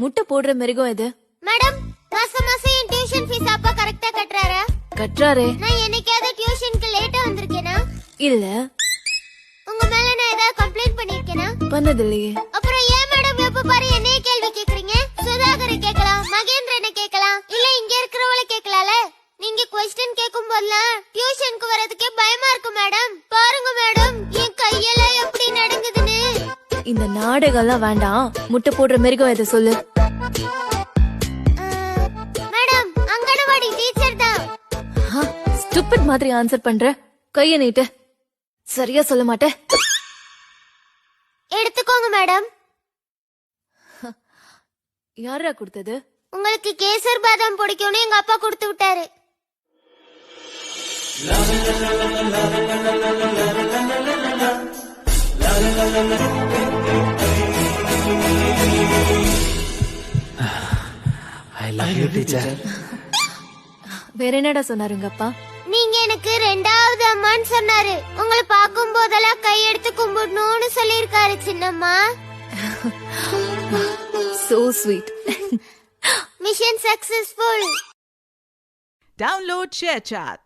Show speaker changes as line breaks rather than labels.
முட்டை போடுற மிருகம் இது.
மேடம், மாசம் மாசம் என் டியூஷன் ஃபீஸ் அப்பா கரெக்ட்டா கட்டறாரா?
கட்டறாரே.
நான் என்னைக்காவது டியூஷனுக்கு லேட்டா வந்திருக்கேனா?
இல்ல.
உங்க மேல நான் ஏதாவது கம்ப்ளைண்ட் பண்ணிருக்கேனா?
பண்ணதில்லையே.
அப்புறம் ஏன் மேடம் எப்ப பாரு என்னைய கேள்வி கேக்குறீங்க? சுதாகரை கேக்கலாம், மகேந்திரனை கேக்கலாம், இல்ல இங்க இருக்கிறவங்கள கேக்கலாம்ல. நீங்க क्वेश्चन கேக்கும் போதெல்லாம் டியூஷனுக்கு வரதுக்கே பயமா இருக்கு மேடம். பாருங்க மேடம், என் கையெல்லாம் எப்படி நடுங்குதுன்னு.
இந்த நாடகம்லாம் வேண்டாம். முட்டை போடுற மிருகம் எதை சொல்லு.
மேடம், அங்கனவாடி டீச்சர் தான்.
ஸ்டூபிட் மாதிரி ஆன்சர் பண்ற. கைய நீட்டு. சரியா சொல்ல மாட்டேன்.
எடுத்துக்கோங்க மேடம்.
யாரா கொடுத்தது?
உங்களுக்கு கேசர் பாதாம் பிடிக்கும்னு எங்க அப்பா கொடுத்து விட்டாரு.
I love you, teacher.
வேற என்னடா சொன்னாரு உங்க அப்பா?
நீங்க எனக்கு ரெண்டாவது அம்மான்னு சொன்னாரு. உங்களை பார்க்கும் போதெல்லாம் கையெடுத்து கும்பிடணும்னு சொல்லியிருக்காரு சின்னம்மா.
So sweet.
Mission successful.
Download ShareChat.